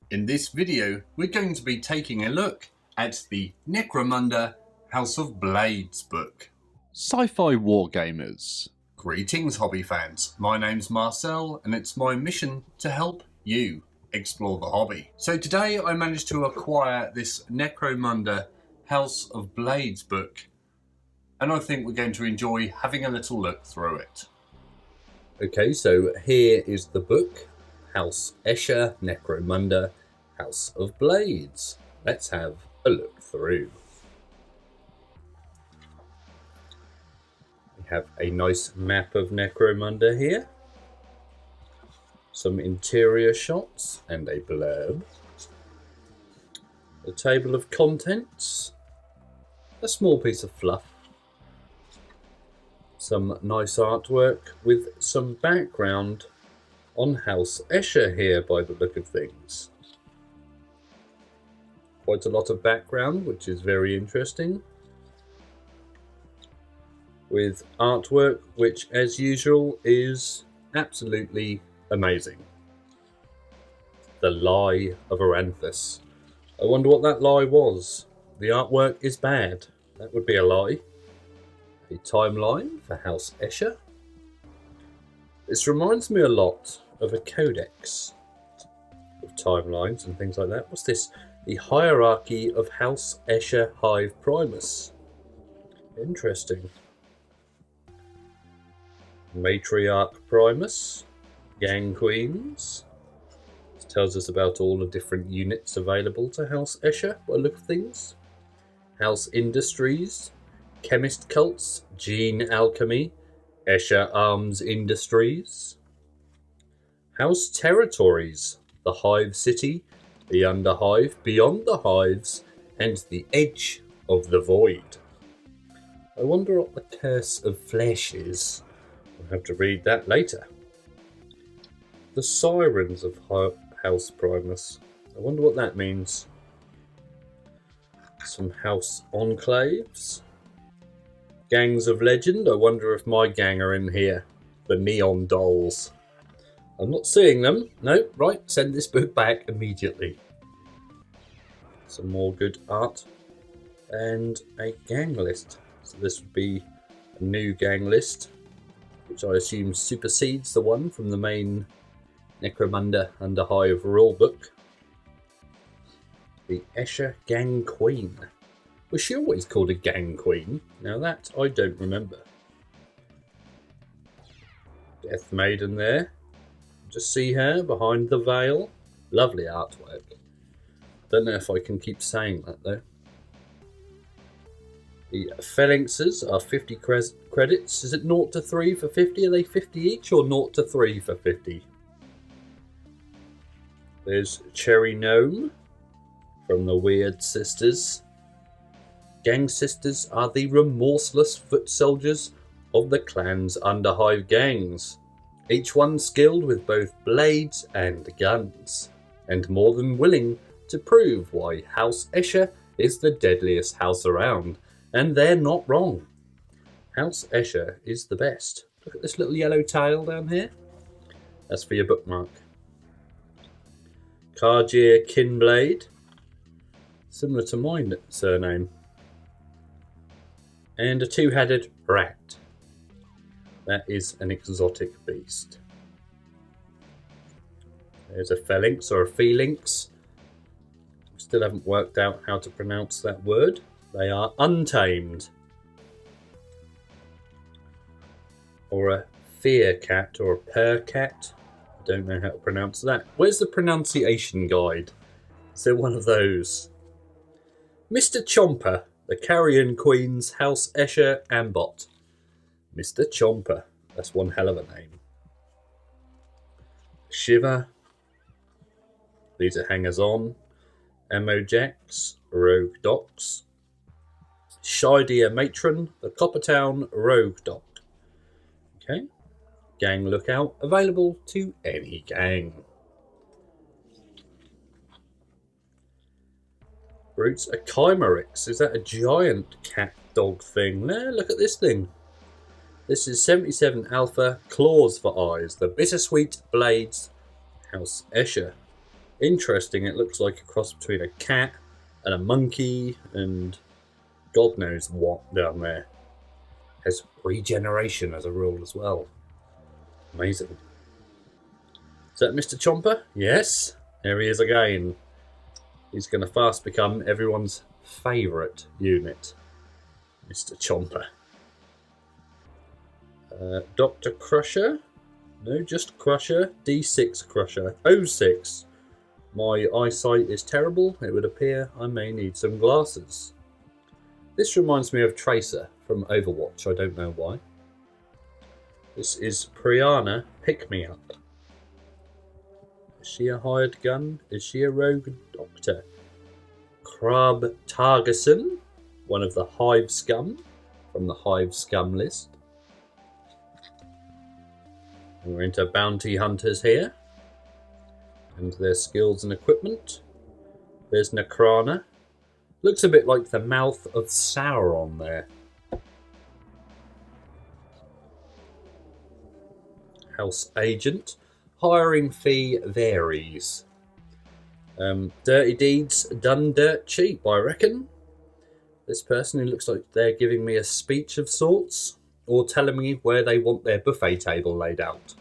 In this video, we're going to be taking a look at the Necromunda House of Blades book. Sci-fi wargamers. Greetings, hobby fans. My name's Marcel, and it's my mission to help you explore the hobby. So today I managed to acquire this Necromunda House of Blades book, and I think we're going to enjoy having a little look through it. Okay, so here is the book, House Escher, Necromunda, House of Blades. Let's have a look through. We have a nice map of Necromunda here, some interior shots and a blurb, a table of contents, a small piece of fluff, some nice artwork with some background on House Escher here by the look of things. Quite a lot of background, which is very interesting, with artwork which as usual is absolutely amazing. The Lie of Aranthus. I wonder what that lie was. The artwork is bad. That would be a lie. A timeline for House Escher. This reminds me a lot of a codex of timelines and things like that. What's this? The Hierarchy of House Escher Hive Primus. Interesting. Matriarch Primus. Gang Queens. This tells us about all the different units available to House Escher by the look of things. House Industries. Chemist Cults. Gene Alchemy. Escher Arms Industries. House Territories. The Hive City. The Underhive, Beyond the Hives, and the Edge of the Void. I wonder what the Curse of Flesh is. I'll have to read that later. The Sirens of House Primus. I wonder what that means. Some House Enclaves. Gangs of Legend. I wonder if my gang are in here. The Neon Dolls. I'm not seeing them. No, right, send this book back immediately. Some more good art. And a gang list. So this would be a new gang list, which I assume supersedes the one from the main Necromunda Underhive rulebook. The Escher Gang Queen. Was she always called a Gang Queen? Now that I don't remember. Death Maiden there. Just see her behind the veil. Lovely artwork. Don't know if I can keep saying that though. The phalanxes are 50 credits. Is it 0 to 3 for 50? Are they 50 each or 0 to 3 for 50? There's Cherry Gnome from the Weird Sisters. Gang Sisters are the remorseless foot soldiers of the clan's Underhive gangs. Each one skilled with both blades and guns, and more than willing to prove why House Escher is the deadliest house around, and they're not wrong. House Escher is the best. Look at this little yellow tail down here. That's for your bookmark. Cargier Kinblade, similar to my surname. And a two-headed rat. That is an exotic beast. There's a phalanx or a phalanx. Still haven't worked out how to pronounce that word. They are untamed. Or a fear cat or a purr cat. I don't know how to pronounce that. Where's the pronunciation guide? Is there one of those? Mr. Chomper, the Carrion Queen's House Escher Ambot. Mr. Chomper. That's one hell of a name. Shivver. These are hangers-on. Ammo Jacks. Rogue Docs. Shidia Matron. The Coppertown Rogue Doc. Okay. Gang Lookout. Available to any gang. Roots a Khimerix. Is that a giant cat dog thing? There, look at this thing. This is 77 Alpha, Claws for Eyes, the Bittersweet Blades, House Escher. Interesting, it looks like a cross between a cat and a monkey and God knows what down there. Has regeneration as a rule as well. Amazing. Is that Mr. Chomper? Yes. There he is again. He's going to fast become everyone's favourite unit. Mr. Chomper. Dr. Crusher. No, just Crusher. D6 Crusher. 06. My eyesight is terrible. It would appear I may need some glasses. This reminds me of Tracer from Overwatch. I don't know why. This is Priana Pick Me Up. Is she a hired gun? Is she a rogue doctor? Krab Targason, one of the Hive Scum from the Hive Scum list. And we're into bounty hunters here and their skills and equipment. There's Necrana. Looks a bit like the mouth of Sauron there. House Agent. Hiring fee varies. Dirty deeds done dirt cheap, I reckon. This person who looks like they're giving me a speech of sorts, or telling me where they want their buffet table laid out.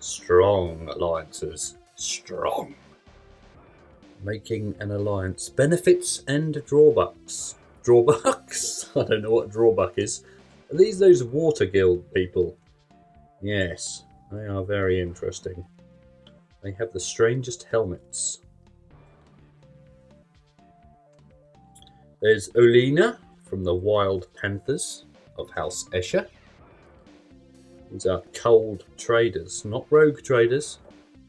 Strong alliances. Strong. Making an alliance. Benefits and drawbacks. Drawbacks? I don't know what a drawback is. Are these those water guild people? Yes, they are very interesting. They have the strangest helmets. There's Olena from the Wild Panthers of House Escher. These are cold traders, not rogue traders,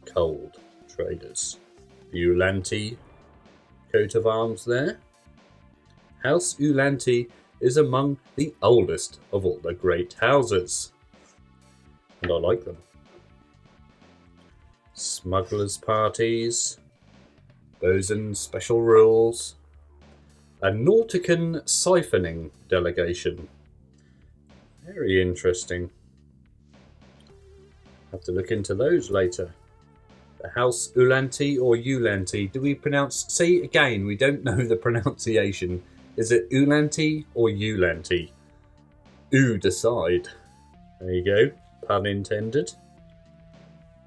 cold traders. Ulanti coat of arms there. House Ulanti is among the oldest of all the great houses. And I like them. Smugglers' parties, Bosun special rules, a Nautican siphoning delegation. Very interesting. Have to look into those later. The House Ulanti or Ulanti. Do we pronounce... See, again, we don't know the pronunciation. Is it Ulanti or Ulanti? Decide. There you go. Pun intended.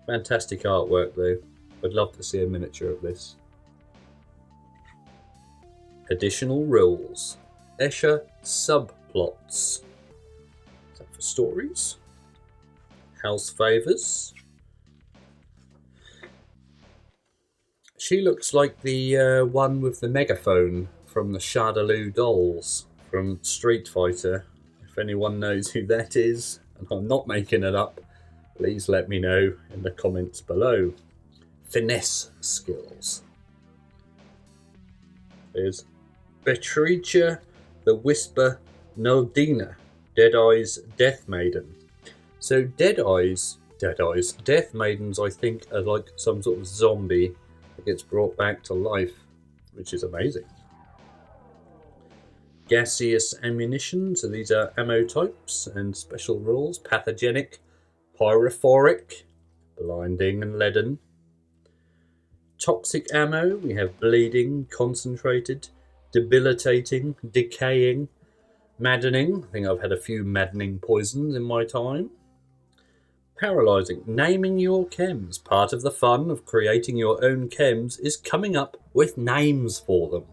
Fantastic artwork, though. I'd love to see a miniature of this. Additional rules. Escher subplots. Is that for stories? House favours. She looks like the one with the megaphone from the Shadaloo dolls from Street Fighter. If anyone knows who that is, and I'm not making it up, please let me know in the comments below. Finesse skills. There's Betricia the Whisper Naldina, Deadeye's Death Maiden. So Deadeye's Death Maidens, I think, are like some sort of zombie that gets brought back to life, which is amazing. Gaseous ammunition, so these are ammo types and special rules. Pathogenic, pyrophoric, blinding and leaden. Toxic ammo, we have bleeding, concentrated, debilitating, decaying, maddening. I think I've had a few maddening poisons in my time. Paralysing, naming your chems. Part of the fun of creating your own chems is coming up with names for them.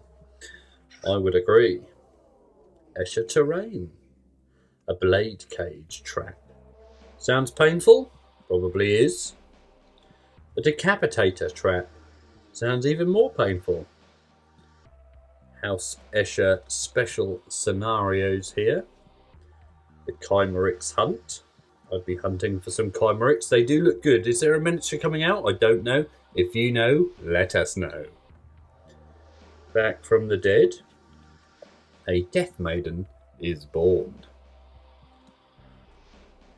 I would agree. Escher terrain. A blade cage trap. Sounds painful? Probably is. A decapitator trap. Sounds even more painful. House Escher special scenarios here. The Khimerix hunt. I'd be hunting for some Khimerix. They do look good. Is there a miniature coming out? I don't know. If you know, let us know. Back from the dead. A Death Maiden is born.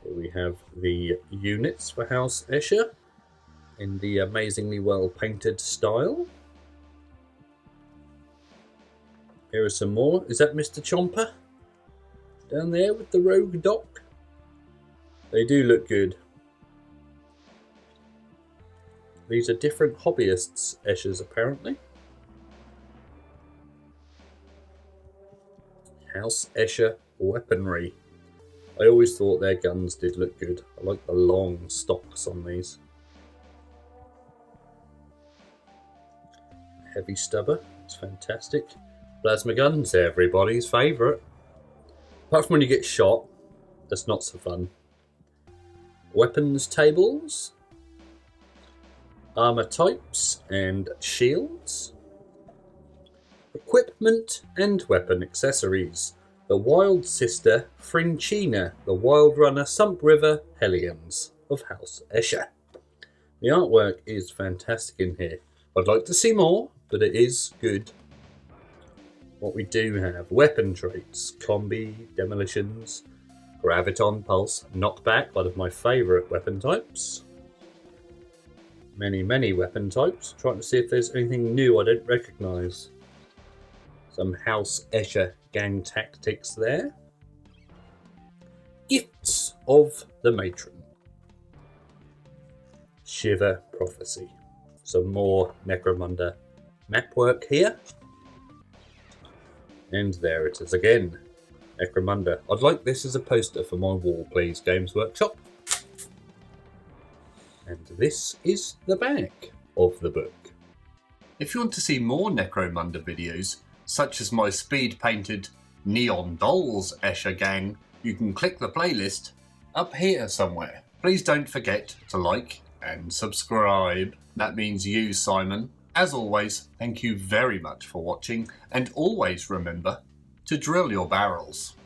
Here we have the units for House Escher in the amazingly well painted style. Here are some more. Is that Mr. Chomper? Down there with the rogue doc? They do look good. These are different hobbyists' Eschers, apparently. House Escher weaponry. I always thought their guns did look good. I like the long stocks on these. Heavy stubber. It's fantastic. Plasma guns, everybody's favourite. Apart from when you get shot, that's not so fun. Weapons tables. Armour types and shields. Equipment and weapon accessories. The Wild Sister Frinchina, the Wild Runner Sump River Hellions of House Escher. The artwork is fantastic in here. I'd like to see more, but it is good. What we do have, weapon traits, combi, demolitions, graviton, pulse, knockback, one of my favourite weapon types. Many weapon types. Trying to see if there's anything new I don't recognise. Some House Escher gang tactics there. Gifts of the Matron. Shivver Prophecy. Some more Necromunda map work here. And there it is again. Necromunda. I'd like this as a poster for my wall, please, Games Workshop. And this is the back of the book. If you want to see more Necromunda videos, such as my speed-painted Neon Dolls Escher gang, you can click the playlist up here somewhere. Please don't forget to like and subscribe. That means you, Simon. As always, thank you very much for watching, and always remember to drill your barrels.